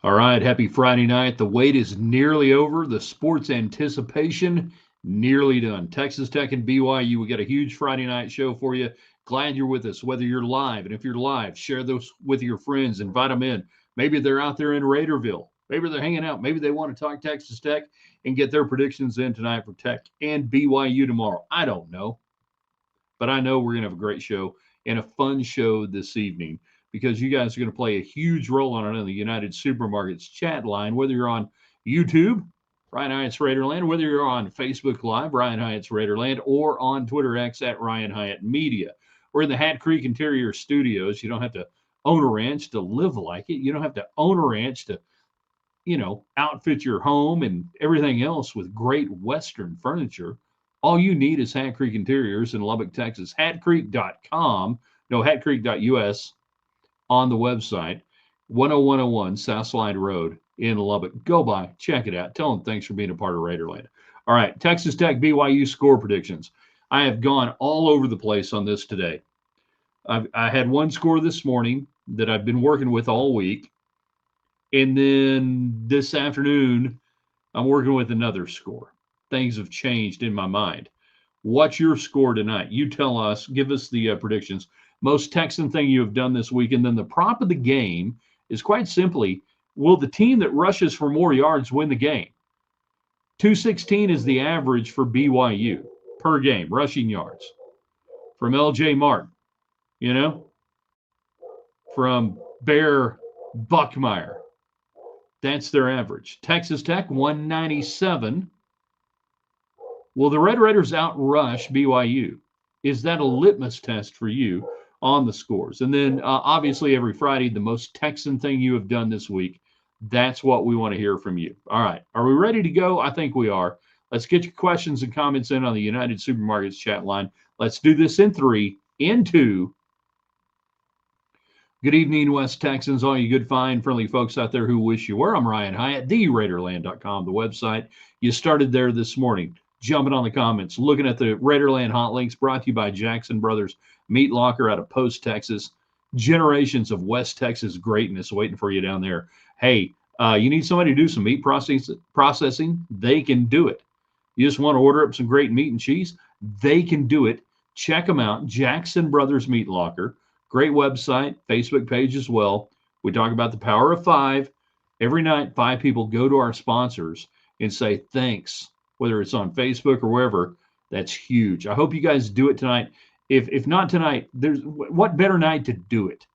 All right, happy Friday night. The wait is nearly over. The sports anticipation nearly done. Texas Tech and BYU, we got a huge Friday night show for you. Glad you're with us, whether you're live. And if you're live, share those with your friends, invite them in. Maybe they're out there in Raiderville. Maybe they're hanging out. Maybe they want to talk Texas Tech and get their predictions in tonight for Tech and BYU tomorrow. I don't know, but I know we're going to have a great show and a fun show this evening because you guys are going to play a huge role on it on the United Supermarkets chat line, whether you're on YouTube, Ryan Hyatt's Raiderland, whether you're on Facebook Live, Ryan Hyatt's Raiderland, or on Twitter X at Ryan Hyatt Media. We're in the Hat Creek Interior Studios. You don't have to own a ranch to live like it. You don't have to own a ranch to, outfit your home and everything else with great Western furniture. All you need is Hat Creek Interiors in Lubbock, Texas. Hatcreek.com, no, hatcreek.us on the website. 10101 South Slide Road in Lubbock. Go by, check it out. Tell them thanks for being a part of Raiderland. All right, Texas Tech BYU score predictions. I have gone all over the place on this today. I had one score this morning that I've been working with all week. And then this afternoon, I'm working with another score. Things have changed in my mind. What's your score tonight? You tell us, give us the predictions. Most Texan thing you have done this week. And then the prop of the game is quite simply, will the team that rushes for more yards win the game? 216 is the average for BYU per game, rushing yards. From LJ Martin, from Bear Buckmeyer. That's their average. Texas Tech, 197. Will the Red Raiders outrush BYU? Is that a litmus test for you on the scores? And then obviously every Friday, the most Texan thing you have done this week. That's what we want to hear from you. All right. Are we ready to go? I think we are. Let's get your questions and comments in on the United Supermarkets chat line. Let's do this in 3, in 2. Good evening, West Texans, all you good, fine, friendly folks out there who wish you were. I'm Ryan Hyatt, theraiderland.com, the website. You started there this morning, jumping on the comments, looking at the Raiderland hot links brought to you by Jackson Brothers Meat Locker out of Post, Texas. Generations of West Texas greatness waiting for you down there. Hey, you need somebody to do some meat processing? They can do it. You just want to order up some great meat and cheese? They can do it. Check them out, Jackson Brothers Meat Locker. Great website, Facebook page as well. We talk about the power of 5. Every night, 5 people go to our sponsors and say thanks, whether it's on Facebook or wherever. That's huge. I hope you guys do it tonight. If not tonight, there's what better night to do it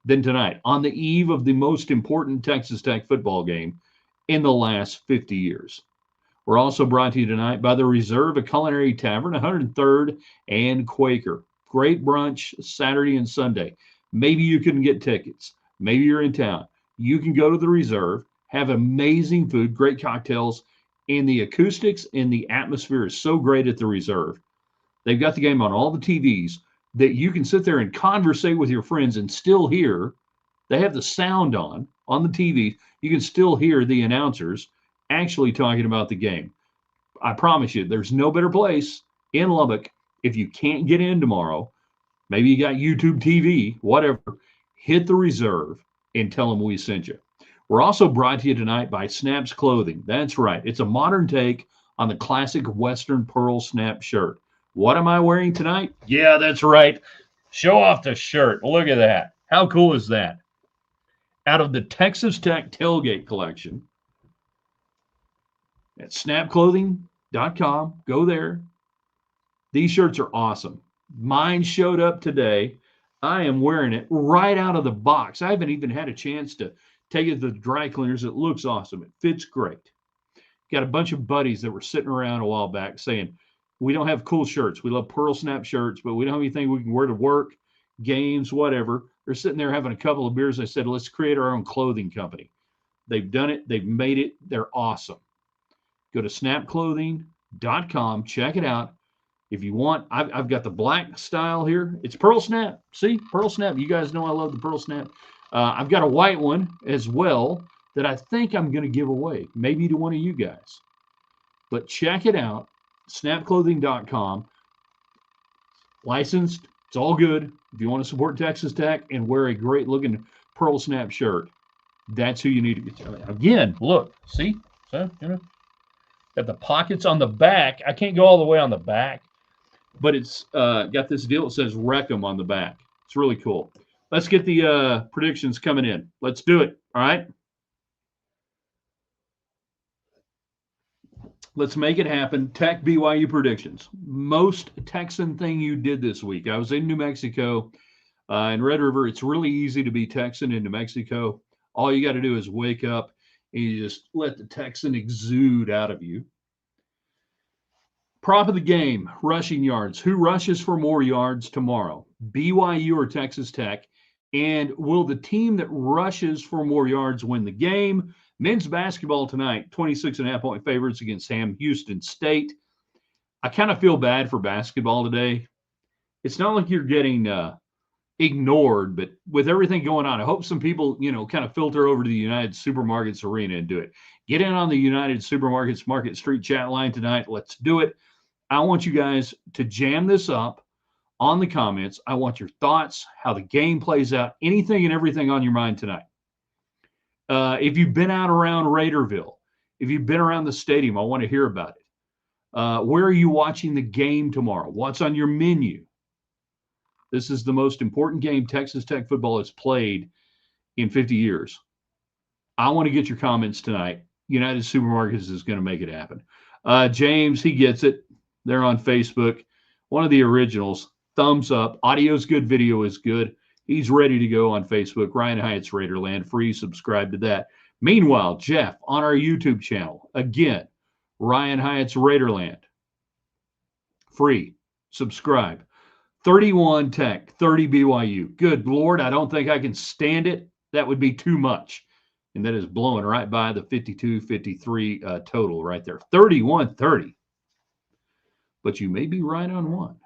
than tonight on the eve of the most important Texas Tech football game in the last 50 years. We're also brought to you tonight by the Reserve, a culinary tavern, 103rd and Quaker. Great brunch Saturday and Sunday. Maybe you couldn't get tickets. Maybe you're in town. You can go to the Reserve, have amazing food, great cocktails, and the acoustics and the atmosphere is so great at the Reserve. They've got the game on all the TVs that you can sit there and conversate with your friends and still hear. They have the sound on the TV. You can still hear the announcers actually talking about the game. I promise you, there's no better place in Lubbock. If you can't get in tomorrow, maybe you got YouTube TV, whatever, hit the Reserve and tell them we sent you. We're also brought to you tonight by Snaps Clothing. That's right. It's a modern take on the classic Western Pearl Snap shirt. What am I wearing tonight? Yeah, that's right. Show off the shirt. Look at that. How cool is that? Out of the Texas Tech Tailgate Collection at snapclothing.com. Go there. These shirts are awesome. Mine showed up today. I am wearing it right out of the box. I haven't even had a chance to take it to the dry cleaners. It looks awesome. It fits great. Got a bunch of buddies that were sitting around a while back saying, we don't have cool shirts. We love Pearl Snap shirts, but we don't have anything we can wear to work, games, whatever. They're sitting there having a couple of beers. I said, let's create our own clothing company. They've done it. They've made it. They're awesome. Go to snapclothing.com. Check it out. If you want, I've got the black style here. It's Pearl Snap. See, Pearl Snap. You guys know I love the Pearl Snap. I've got a white one as well that I think I'm going to give away, maybe to one of you guys. But check it out, snapclothing.com. Licensed. It's all good. If you want to support Texas Tech and wear a great-looking Pearl Snap shirt, That's who you need to get. Again, look, see? So, got the pockets on the back. I can't go all the way on the back, but it's got this deal that says Wreck 'em on the back. It's really cool. Let's get the predictions coming in. Let's do it. All right. Let's make it happen. Tech BYU predictions. Most Texan thing you did this week. I was in New Mexico in Red River. It's really easy to be Texan in New Mexico. All you got to do is wake up and you just let the Texan exude out of you. Prop of the game, rushing yards. Who rushes for more yards tomorrow? BYU or Texas Tech? And will the team that rushes for more yards win the game? Men's basketball tonight, 26.5-point favorites against Sam Houston State. I kind of feel bad for basketball today. It's not like you're getting ignored, but with everything going on, I hope some people, kind of filter over to the United Supermarkets Arena and do it. Get in on the United Supermarkets Market Street chat line tonight. Let's do it. I want you guys to jam this up on the comments. I want your thoughts, how the game plays out, anything and everything on your mind tonight. If you've been out around Raiderville, if you've been around the stadium, I want to hear about it. Where are you watching the game tomorrow? What's on your menu? This is the most important game Texas Tech football has played in 50 years. I want to get your comments tonight. United Supermarkets is going to make it happen. James, he gets it. They're on Facebook. One of the originals. Thumbs up. Audio's good. Video is good. He's ready to go on Facebook. Ryan Hyatt's Raiderland. Free. Subscribe to that. Meanwhile, Jeff, on our YouTube channel, again, Ryan Hyatt's Raiderland. Free. Subscribe. 31 Tech, 30 BYU. Good Lord, I don't think I can stand it. That would be too much. And that is blowing right by the 52-53 total right there. 31-30. But you may be right on one.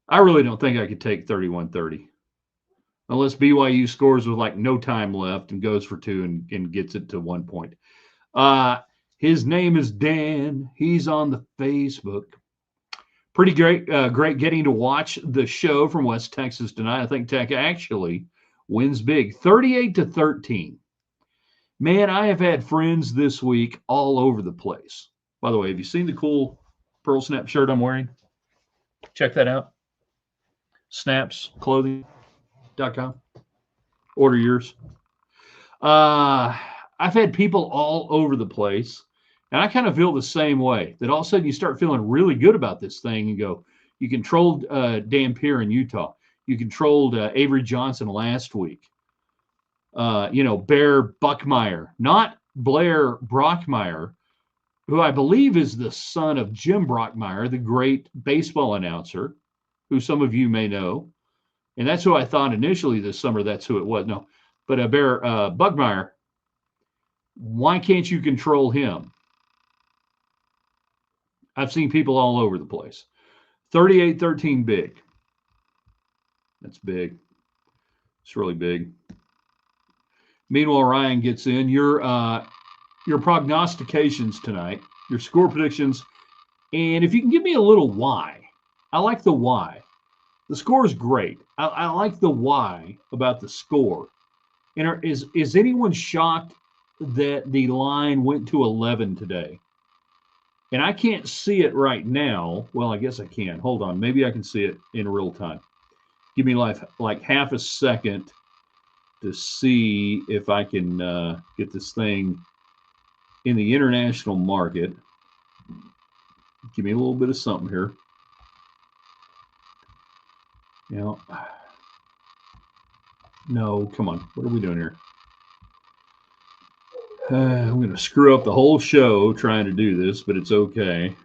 I really don't think I could take 31-30. Unless BYU scores with like no time left and goes for two and gets it to 1 point. His name is Dan. He's on the Facebook. Pretty great getting to watch the show from West Texas tonight. I think Tech actually wins big, 38-13. Man, I have had friends this week all over the place. By the way, have you seen the cool Pearl Snap shirt I'm wearing? Check that out. Snapsclothing.com. Order yours. I've had people all over the place. And I kind of feel the same way, that all of a sudden you start feeling really good about this thing and go, you controlled Dan Pierre in Utah. You controlled Avery Johnson last week. Bear Buckmeyer, not Blair Brockmeyer, who I believe is the son of Jim Brockmeyer, the great baseball announcer, who some of you may know. And that's who I thought initially this summer that's who it was. No, but Bear Buckmeyer, why can't you control him? I've seen people all over the place. 38-13 big. That's big. It's really big. Meanwhile, Ryan gets in. Your prognostications tonight, your score predictions, and if you can give me a little why. I like the why. The score is great. I like the why about the score. And is anyone shocked that the line went to 11 today? And I can't see it right now. Well, I guess I can. Hold on. Maybe I can see it in real time. Give me like half a second to see if I can get this thing in the international market. Give me a little bit of something here. No, come on. What are we doing here? I'm going to screw up the whole show trying to do this, but it's okay.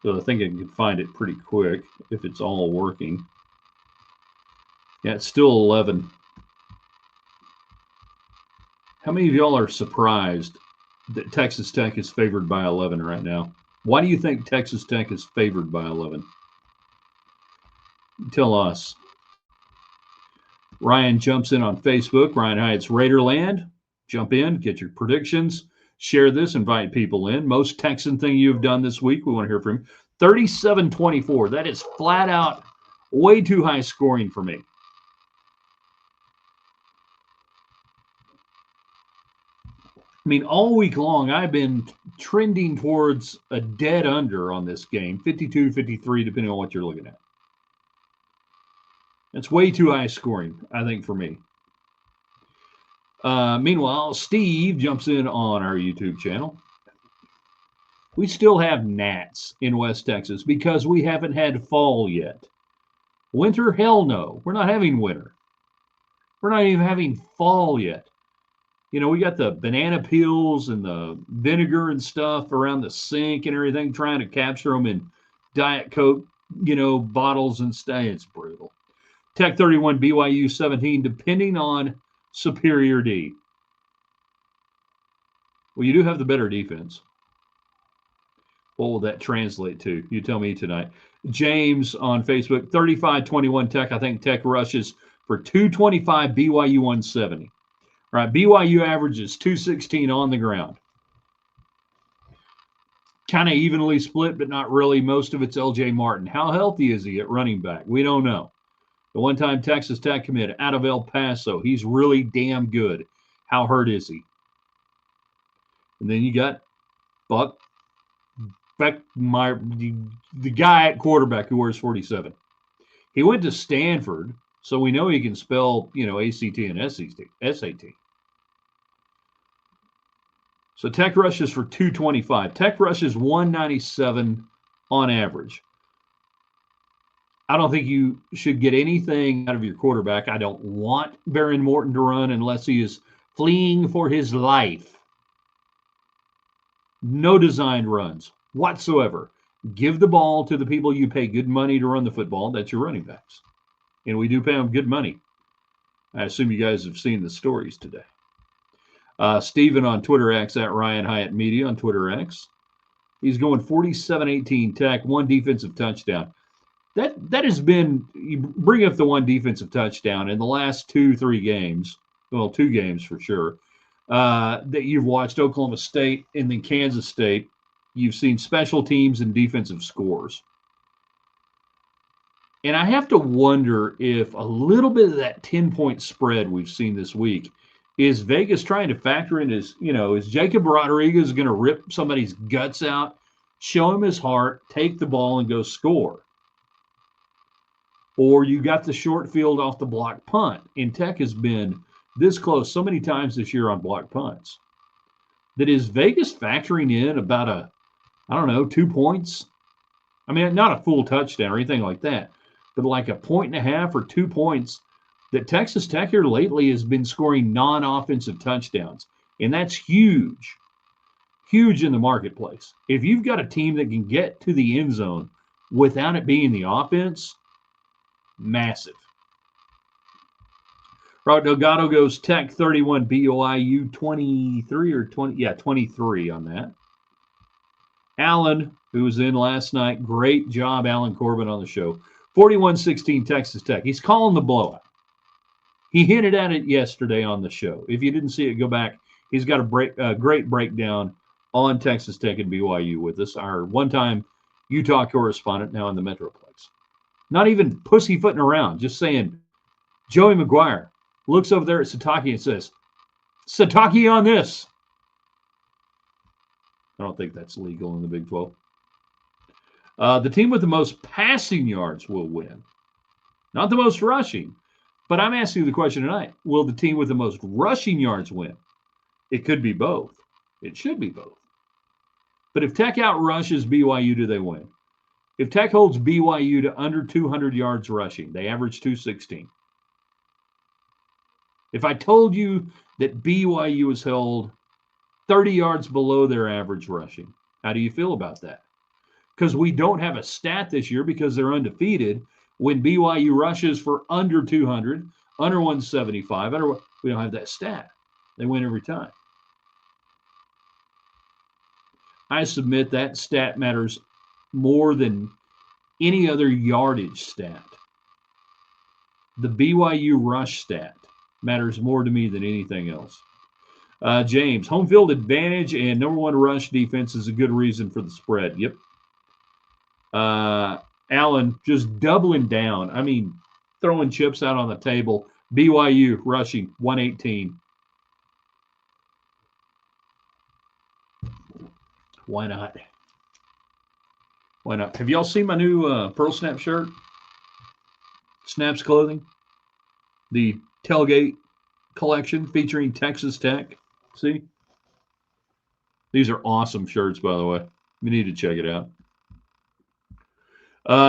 So I think I can find it pretty quick if it's all working. Yeah, it's still 11. How many of y'all are surprised that Texas Tech is favored by 11 right now? Why do you think Texas Tech is favored by 11? Tell us. Ryan jumps in on Facebook. Ryan Hyatt's Raiderland. Jump in, get your predictions, share this, invite people in. Most Texan thing you've done this week, we want to hear from you. 37-24. That is flat out way too high scoring for me. I mean, all week long, I've been trending towards a dead under on this game, 52, 53, depending on what you're looking at. It's way too high scoring, I think, for me. Meanwhile, Steve jumps in on our YouTube channel. We still have gnats in West Texas because we haven't had fall yet. Winter? Hell no. We're not having winter. We're not even having fall yet. You know, we got the banana peels and the vinegar and stuff around the sink and everything, trying to capture them in Diet Coke, you know, bottles and stuff. It's brutal. Tech 31, BYU 17, depending on Superior D. Well, you do have the better defense. What will that translate to? You tell me tonight. James on Facebook, 35-21 Tech. I think Tech rushes for 225, BYU 170. All right, BYU averages 216 on the ground. Kind of evenly split, but not really. Most of it's LJ Martin. How healthy is he at running back? We don't know. The one-time Texas Tech commit out of El Paso. He's really damn good. How hurt is he? And then you got Buck Beckmeyer, the guy at quarterback who wears 47. He went to Stanford, so we know he can spell, you know, ACT and SAT. So Tech rushes for 225. Tech rushes 197 on average. I don't think you should get anything out of your quarterback. I don't want Baron Morton to run unless he is fleeing for his life. No designed runs whatsoever. Give the ball to the people you pay good money to run the football. That's your running backs. And we do pay them good money. I assume you guys have seen the stories today. Steven on Twitter X, at Ryan Hyatt Media on Twitter X. He's going 47-18 Tech, one defensive touchdown. That has been, you bring up the one defensive touchdown in the last 2-3 games, well, 2 games for sure, that you've watched Oklahoma State and then Kansas State. You've seen special teams and defensive scores. And I have to wonder if a little bit of that 10-point spread we've seen this week is Vegas trying to factor in is Jacob Rodriguez going to rip somebody's guts out, show him his heart, take the ball, and go score? Or you got the short field off the block punt. And Tech has been this close so many times this year on block punts. That is Vegas factoring in about 2 points? I mean, not a full touchdown or anything like that, but like 1.5 or 2 points that Texas Tech here lately has been scoring non-offensive touchdowns. And that's huge, huge in the marketplace. If you've got a team that can get to the end zone without it being the offense, massive. Robert Delgado goes Tech 31, BYU 23 or 20. Yeah, 23 on that. Alan, who was in last night, great job, Alan Corbin, on the show. 41-16 Texas Tech. He's calling the blowout. He hinted at it yesterday on the show. If you didn't see it, go back. He's got a great breakdown on Texas Tech and BYU with us, our one-time Utah correspondent, now in the Metroplex. Not even pussyfooting around, just saying, Joey McGuire looks over there at Sataki and says, Sataki on this. I don't think that's legal in the Big 12. The team with the most passing yards will win. Not the most rushing. But I'm asking you the question tonight. Will the team with the most rushing yards win? It could be both. It should be both. But if Tech outrushes BYU, do they win? If Tech holds BYU to under 200 yards rushing, they average 216. If I told you that BYU is held 30 yards below their average rushing, how do you feel about that? Because we don't have a stat this year because they're undefeated. When BYU rushes for under 200, under 175, we don't have that stat. They win every time. I submit that stat matters more than any other yardage stat. The BYU rush stat matters more to me than anything else. James, home field advantage and number one rush defense is a good reason for the spread. Yep. Allen just doubling down. I mean, throwing chips out on the table. BYU rushing 118. Why not? Why not? Have y'all seen my new Pearl Snap shirt? Snaps Clothing. The tailgate collection featuring Texas Tech. See? These are awesome shirts, by the way. You need to check it out.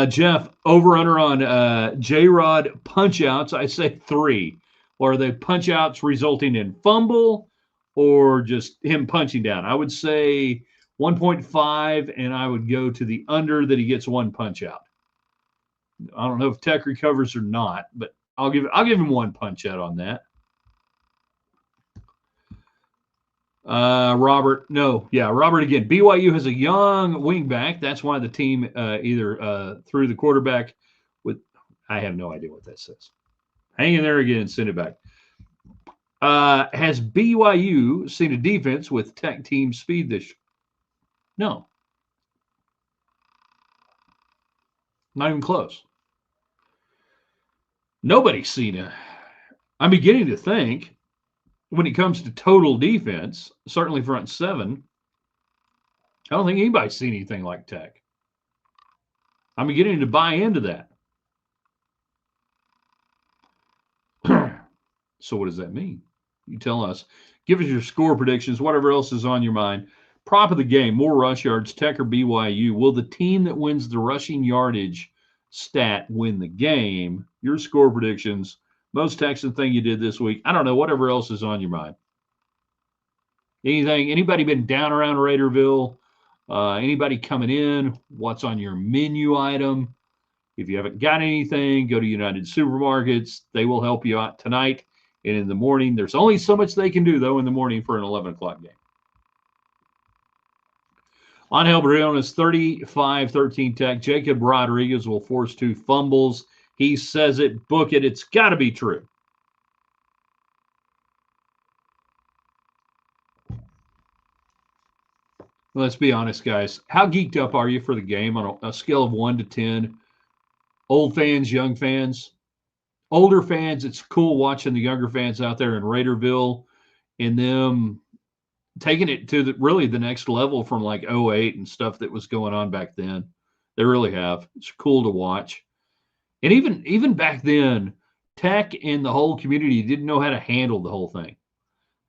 Jeff, over-under on J-Rod punch-outs. I say 3. Or are they punch-outs resulting in fumble or just him punching down? I would say 1.5, and I would go to the under that he gets 1 punch-out. I don't know if Tech recovers or not, but I'll give him 1 punch-out on that. Robert again. BYU has a young wingback. That's why the team either threw the quarterback with. I have no idea what that says. Hang in there again and send it back. Has BYU seen a defense with Tech team speed this year? No. Not even close. Nobody's seen it. I'm beginning to think when it comes to total defense, certainly front 7, I don't think anybody's seen anything like Tech. I'm beginning to buy into that. So what does that mean? You tell us. Give us your score predictions, whatever else is on your mind. Prop of the game, more rush yards, Tech or BYU. Will the team that wins the rushing yardage stat win the game? Your score predictions. Most Texan thing you did this week. I don't know, whatever else is on your mind. Anybody been down around Raiderville? Anybody coming in? What's on your menu item? If you haven't got anything, go to United Supermarkets. They will help you out tonight and in the morning. There's only so much they can do, though, in the morning for an 11 o'clock game. Angel Briones, 35-13 Tech. Jacob Rodriguez will force 2 fumbles. He says it, book it. It's got to be true. Let's be honest, guys. How geeked up are you for the game on a scale of 1 to 10? Old fans, young fans? Older fans, it's cool watching the younger fans out there in Raiderville and them taking it to the next level from like 08 and stuff that was going on back then. They really have. It's cool to watch. And even back then, Tech and the whole community didn't know how to handle the whole thing.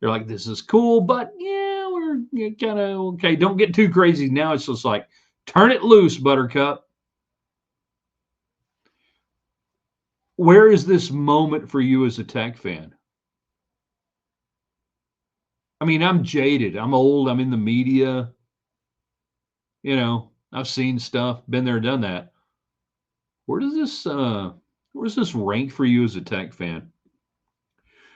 They're like, this is cool, but yeah, we're kind of okay. Don't get too crazy. Now it's just like, turn it loose, Buttercup. Where is this moment for you as a Tech fan? I mean, I'm jaded. I'm old. I'm in the media. You know, I've seen stuff, been there, done that. Where does this rank for you as a Tech fan?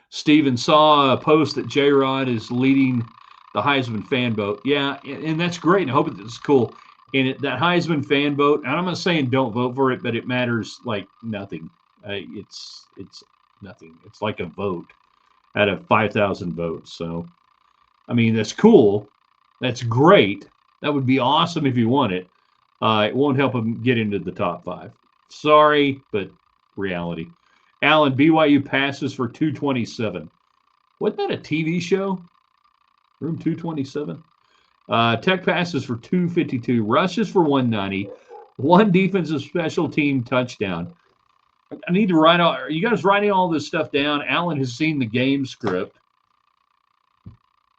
Steven saw a post that J-Rod is leading the Heisman fan vote. Yeah, and that's great. And I hope it's cool. And that Heisman fan vote, and I'm not saying don't vote for it, but it matters like nothing. It's nothing. It's like a vote out of 5,000 votes. So, I mean, that's cool. That's great. That would be awesome if you won it. It won't help him get into the top 5. Sorry, but reality. Allen, BYU passes for 227. Wasn't that a TV show? Room 227? Tech passes for 252. Rushes for 190. 1 defensive special team touchdown. I need to write all. Are you guys writing all this stuff down? Allen has seen the game script.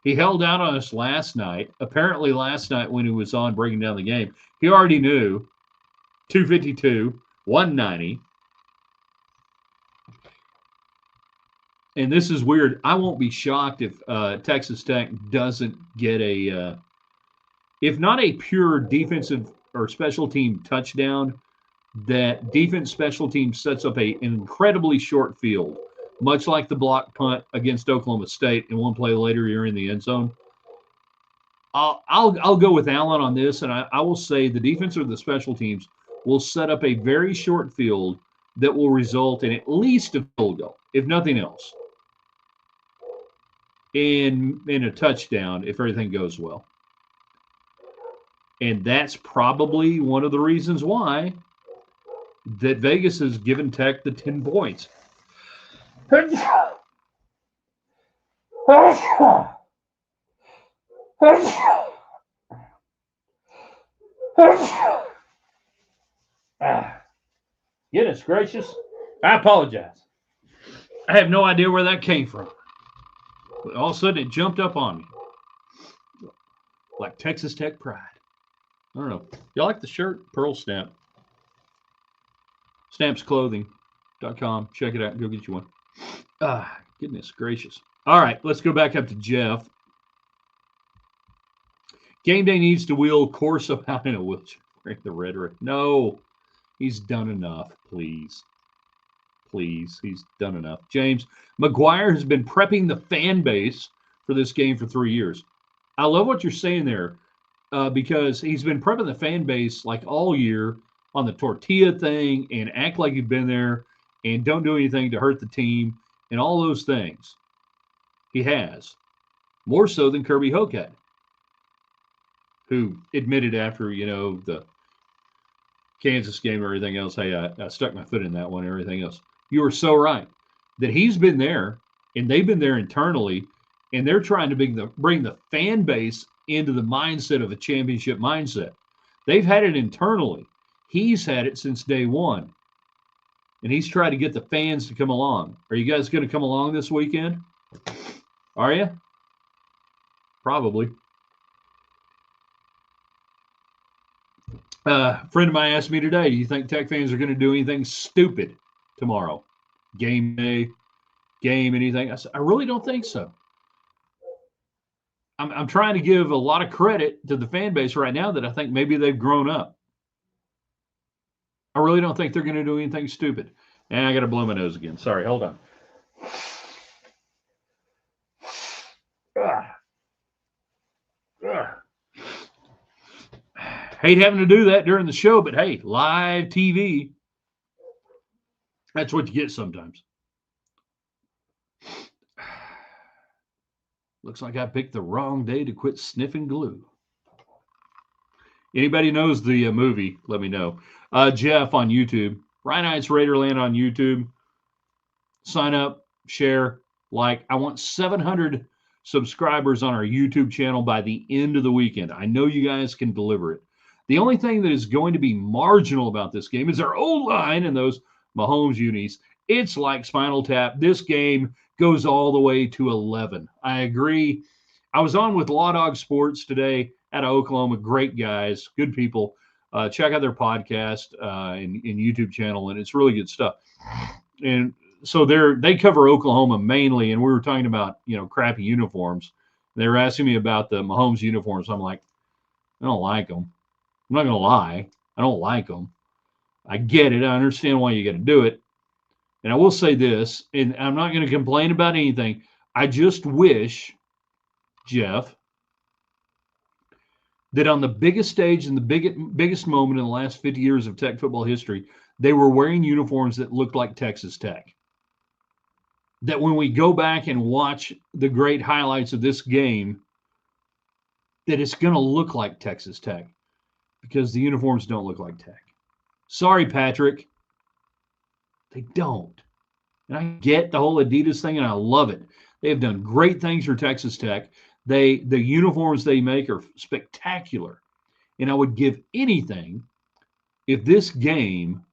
He held out on us last night. Apparently last night when he was on breaking down the game, he already knew 252, 190. And this is weird. I won't be shocked if Texas Tech doesn't get if not a pure defensive or special team touchdown, that defense special team sets up an incredibly short field, much like the block punt against Oklahoma State, and 1 play later you're in the end zone. I'll go with Allen on this, and I will say the defense or the special teams will set up a very short field that will result in at least a field goal, if nothing else, in a touchdown if everything goes well. And that's probably one of the reasons why that Vegas has given Tech the 10 points. Goodness gracious. I apologize. I have no idea where that came from. But all of a sudden, it jumped up on me. Like Texas Tech pride. I don't know. Y'all like the shirt? Pearl Stamp. Stampsclothing.com. Check it out. Go get you one. Goodness gracious. All right, let's go back up to Jeff. Game day needs to wheel Corso out in a wheelchair. Break the rhetoric. No, he's done enough. Please. Please, he's done enough. James, McGuire has been prepping the fan base for this game for 3 years. I love what you're saying there because he's been prepping the fan base like all year on the tortilla thing and act like you've been there and don't do anything to hurt the team and all those things. He has. More so than Kirby Hocutt, who admitted after, the Kansas game and everything else, hey, I stuck my foot in that one and everything else. You are so right that he's been there and they've been there internally and they're trying to bring the fan base into the mindset of a championship mindset. They've had it internally. He's had it since day one. And he's tried to get the fans to come along. Are you guys going to come along this weekend? Are you? Probably. A friend of mine asked me today, do you think Tech fans are going to do anything stupid tomorrow? Game day, anything? I said, I really don't think so. I'm trying to give a lot of credit to the fan base right now that I think maybe they've grown up. I really don't think they're going to do anything stupid. And I got to blow my nose again. Sorry, hold on. Hate having to do that during the show, but hey, live TV, that's what you get sometimes. Looks like I picked the wrong day to quit sniffing glue. Anybody knows the movie, let me know. Jeff on YouTube. Ryan Heights Raiderland on YouTube. Sign up, share, like. I want 700 subscribers on our YouTube channel by the end of the weekend. I know you guys can deliver it. The only thing that is going to be marginal about this game is our O-line and those Mahomes unis. It's like Spinal Tap. This game goes all the way to 11. I agree. I was on with Law Dog Sports today out of Oklahoma. Great guys, good people. Check out their podcast and YouTube channel, and it's really good stuff. And so they cover Oklahoma mainly, and we were talking about, crappy uniforms. They were asking me about the Mahomes uniforms. I'm like, I don't like them. I'm not going to lie. I don't like them. I get it. I understand why you got to do it. And I will say this, and I'm not going to complain about anything. I just wish, Jeff, that on the biggest stage and the biggest moment in the last 50 years of Tech football history, they were wearing uniforms that looked like Texas Tech. That when we go back and watch the great highlights of this game, that it's going to look like Texas Tech because the uniforms don't look like Tech. Sorry, Patrick. They don't. And I get the whole Adidas thing, and I love it. They have done great things for Texas Tech. The uniforms they make are spectacular. And I would give anything if this game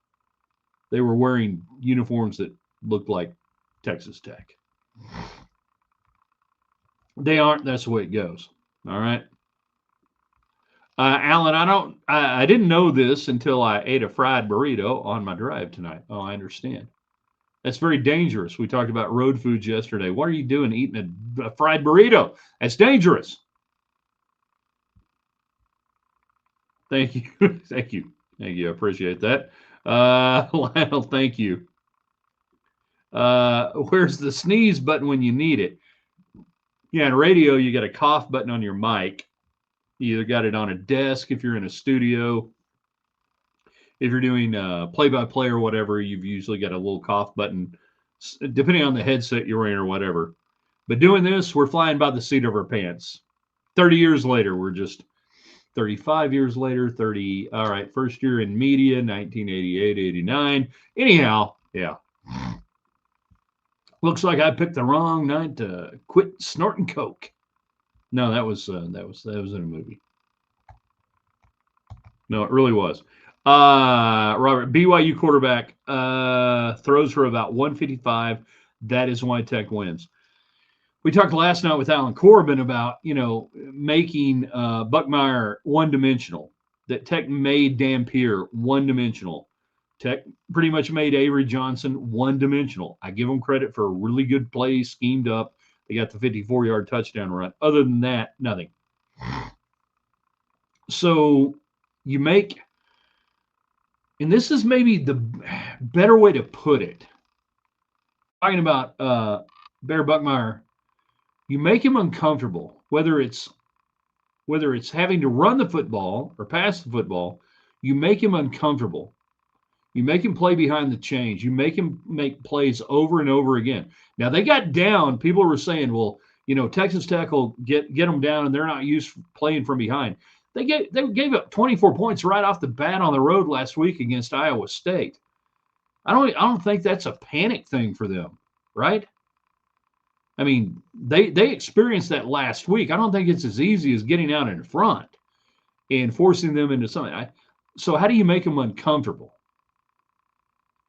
they were wearing uniforms that looked like Texas Tech. They aren't. That's the way it goes. All right. Alan, I didn't know this until I ate a fried burrito on my drive tonight. Oh, I understand. That's very dangerous. We talked about road foods yesterday. What are you doing eating a fried burrito? That's dangerous. Thank you. Thank you. Thank you. I appreciate that. Lionel, thank you. Where's the sneeze button when you need it? Yeah, in radio, you got a cough button on your mic. You either got it on a desk if you're in a studio. If you're doing play-by-play or whatever, you've usually got a little cough button, depending on the headset you're wearing or whatever. But doing this, we're flying by the seat of our pants. 30 years later, we're just 35 years later, 30. All right, first year in media, 1988, 89. Anyhow, yeah. Looks like I picked the wrong night to quit snorting coke. No, that was in a movie. No, it really was. Robert, BYU quarterback throws for about 155. That is why Tech wins. We talked last night with Alan Corbin about, making Buckmeyer one-dimensional, that Tech made Dampier one-dimensional. Tech pretty much made Avery Johnson one-dimensional. I give them credit for a really good play, schemed up. They got the 54-yard touchdown run. Other than that, nothing. So you make, and this is maybe the better way to put it, talking about Bear Buckmeyer, you make him uncomfortable, whether it's having to run the football or pass the football. You make him uncomfortable. You make him play behind the chains. You make him make plays over and over again. Now, they got down. People were saying, well, Texas Tech will get them down, and they're not used to playing from behind. They gave up 24 points right off the bat on the road last week against Iowa State. I don't think that's a panic thing for them, right? I mean, they experienced that last week. I don't think it's as easy as getting out in front and forcing them into something. So how do you make them uncomfortable?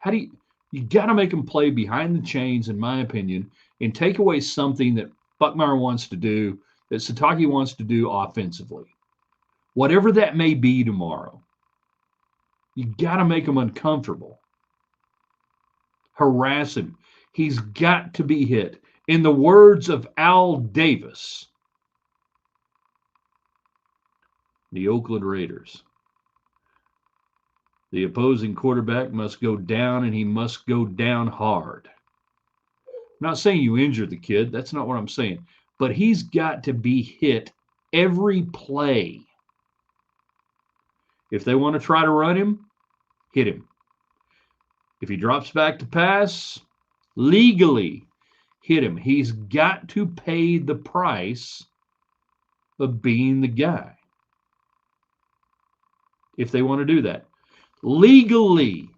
You got to make them play behind the chains, in my opinion, and take away something that Buckmeyer wants to do, that Sataki wants to do offensively. Whatever that may be tomorrow, you got to make him uncomfortable. Harass him. He's got to be hit. In the words of Al Davis, the Oakland Raiders, the opposing quarterback must go down, and he must go down hard. I'm not saying you injure the kid. That's not what I'm saying. But he's got to be hit every play. If they want to try to run him, hit him. If he drops back to pass, legally hit him. He's got to pay the price of being the guy. If they want to do that. Legally,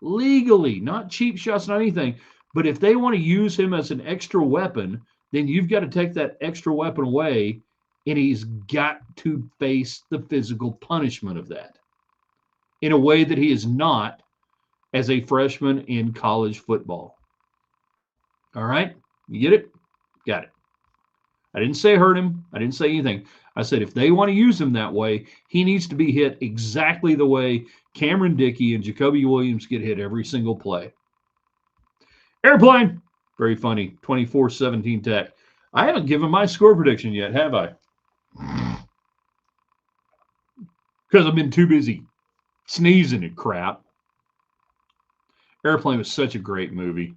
not cheap shots, not anything. But if they want to use him as an extra weapon, then you've got to take that extra weapon away, and he's got to face the physical punishment of that in a way that he is not as a freshman in college football. All right? You get it? Got it. I didn't say hurt him. I didn't say anything. I said if they want to use him that way, he needs to be hit exactly the way Cameron Dickey and Jacoby Williams get hit every single play. Airplane. Very funny. 24-17 Tech. I haven't given my score prediction yet, have I? Because I've been too busy sneezing and crap. Airplane was such a great movie.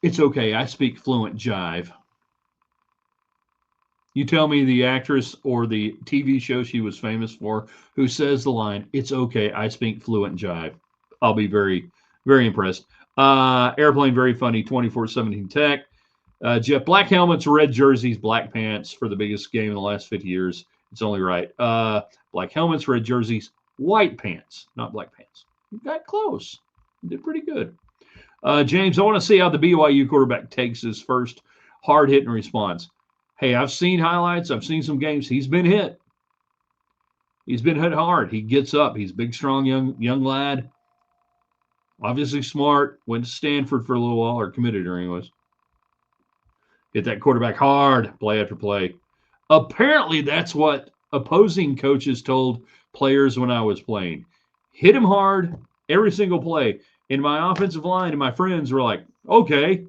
It's okay. I speak fluent jive. You tell me the actress or the TV show she was famous for who says the line, "It's okay, I speak fluent jive." I'll be very, very impressed. Airplane, very funny. 24-17 Tech. Jeff, black helmets, red jerseys, black pants for the biggest game in the last 50 years. It's only right. Black helmets, red jerseys, white pants, not black pants. You got close. You did pretty good. James, I want to see how the BYU quarterback takes his first hard-hitting response. Hey, I've seen highlights. I've seen some games. He's been hit. He's been hit hard. He gets up. He's a big, strong, young lad. Obviously smart. Went to Stanford for a little while, or committed or anyways. Hit that quarterback hard, play after play. Apparently, that's what opposing coaches told players when I was playing. Hit him hard every single play. And my offensive line and my friends were like, okay.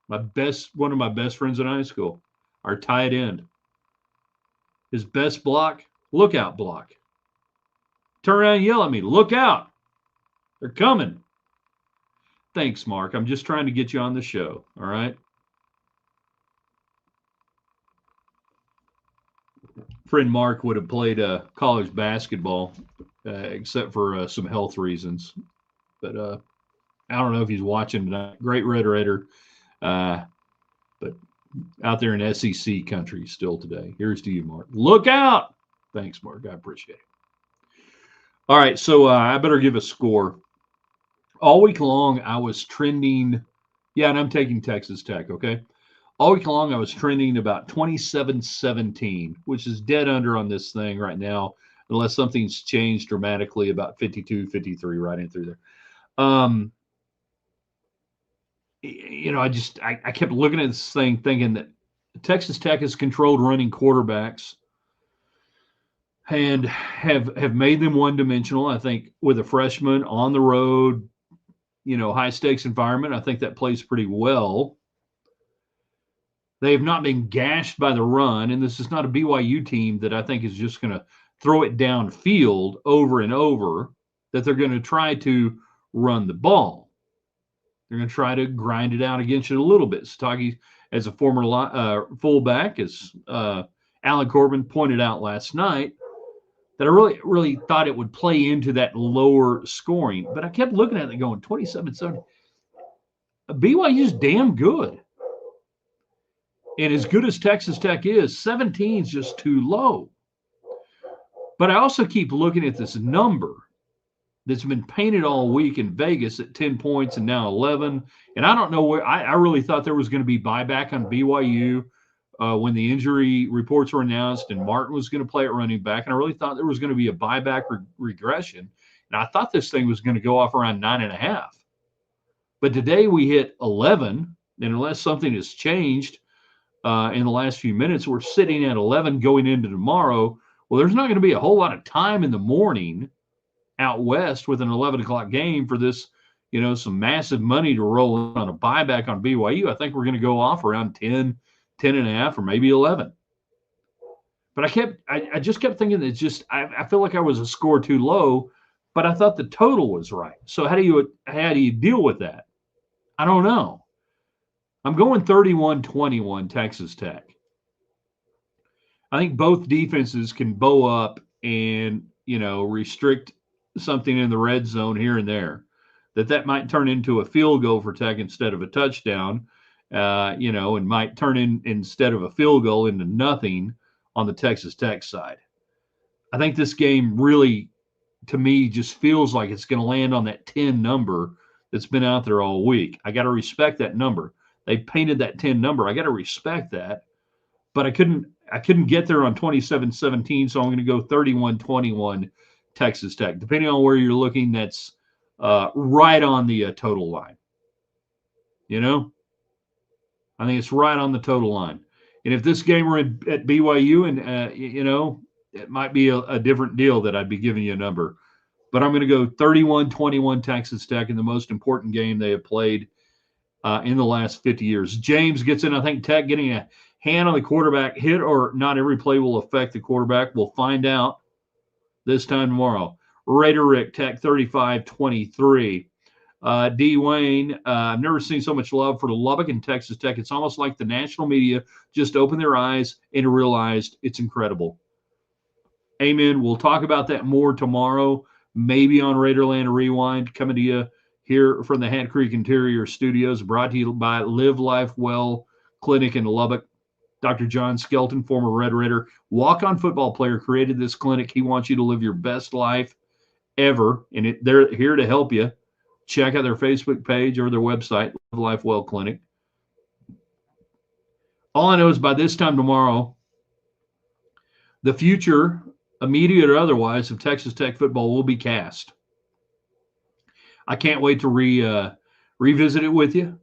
One of my best friends in high school, our tight end. His best block, lookout block. Turn around and yell at me, look out. They're coming. Thanks, Mark. I'm just trying to get you on the show, all right? Friend Mark would have played college basketball, except for some health reasons. But I don't know if he's watching tonight. Great Red Raider. But out there in SEC country still today. Here's to you, Mark. Look out. Thanks, Mark. I appreciate it. All right, so I better give a score. All week long, I was trending. Yeah, and I'm taking Texas Tech, okay? All week long, I was trending about 27-17, which is dead under on this thing right now. unless something's changed dramatically about 52, 53 right in through there. I kept looking at this thing thinking that Texas Tech has controlled running quarterbacks and have made them one-dimensional. I think with a freshman on the road, high-stakes environment, I think that plays pretty well. They have not been gashed by the run, and this is not a BYU team that I think is just going to throw it downfield over and over, that they're going to try to run the ball. They're going to try to grind it out against you a little bit. Satake, as a former fullback, as Alan Corbin pointed out last night, that I really, really thought it would play into that lower scoring. But I kept looking at it going 27-7. BYU's damn good. And as good as Texas Tech is, 17 is just too low. But I also keep looking at this number that's been painted all week in Vegas at 10 points and now 11. And I don't know where – I really thought there was going to be buyback on BYU when the injury reports were announced and Martin was going to play at running back. And I really thought there was going to be a buyback regression. And I thought this thing was going to go off around 9.5. But today we hit 11, and unless something has changed in the last few minutes, we're sitting at 11 going into tomorrow. Well, there's not going to be a whole lot of time in the morning out west with an 11 o'clock game for this, some massive money to roll on a buyback on BYU. I think we're going to go off around 10 and a half, or maybe 11. But I just kept thinking that I feel like I was a score too low, but I thought the total was right. So how do you deal with that? I don't know. I'm going 31-21 Texas Tech. I think both defenses can bow up and, restrict something in the red zone here and there. That might turn into a field goal for Tech instead of a touchdown, and might turn instead of a field goal into nothing on the Texas Tech side. I think this game really, to me, just feels like it's going to land on that 10 number that's been out there all week. I got to respect that number. They painted that 10 number. I got to respect that, but I couldn't get there on 27-17, so I'm going to go 31-21 Texas Tech. Depending on where you're looking, that's right on the total line. I think it's right on the total line. And if this game were at BYU, and it might be a different deal that I'd be giving you a number. But I'm going to go 31-21 Texas Tech in the most important game they have played in the last 50 years. James gets in. I think Tech getting a hand on the quarterback, hit or not every play will affect the quarterback. We'll find out this time tomorrow. Raider Rick, Tech 35-23. D. Wayne, I've never seen so much love for Lubbock and Texas Tech. It's almost like the national media just opened their eyes and realized it's incredible. Amen. We'll talk about that more tomorrow, maybe on Raiderland Rewind, coming to you here from the Hat Creek Interior Studios, brought to you by Live Life Well Clinic in Lubbock. Dr. John Skelton, former Red Raider, walk-on football player, created this clinic. He wants you to live your best life ever, and they're here to help you. Check out their Facebook page or their website, Live Life Well Clinic. All I know is by this time tomorrow, the future, immediate or otherwise, of Texas Tech football will be cast. I can't wait to revisit it with you.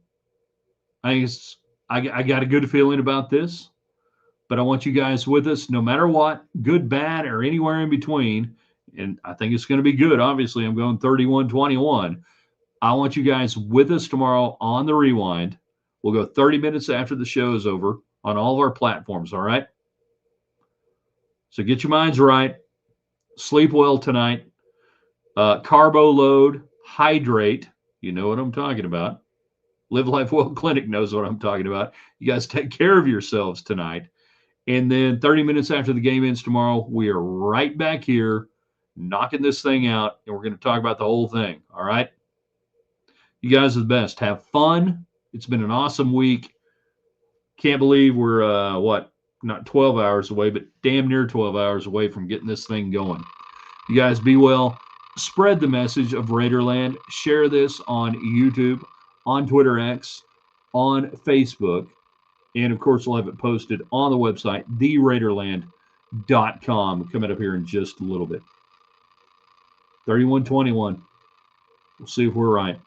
I got a good feeling about this, but I want you guys with us no matter what, good, bad, or anywhere in between. And I think it's going to be good. Obviously, I'm going 31-21. I want you guys with us tomorrow on the Rewind. We'll go 30 minutes after the show is over on all of our platforms, all right? So get your minds right. Sleep well tonight. Carbo load. Hydrate. You know what I'm talking about. Live Life Well Clinic knows what I'm talking about. You guys take care of yourselves tonight. And then 30 minutes after the game ends tomorrow, we are right back here knocking this thing out, and we're going to talk about the whole thing, all right? You guys are the best. Have fun. It's been an awesome week. Can't believe we're, not 12 hours away, but damn near 12 hours away from getting this thing going. You guys be well. Spread the message of Raiderland. Share this on YouTube, on Twitter X, on Facebook, and, of course, we'll have it posted on the website, theraiderland.com. coming up here in just a little bit. 31-21. We'll see if we're right.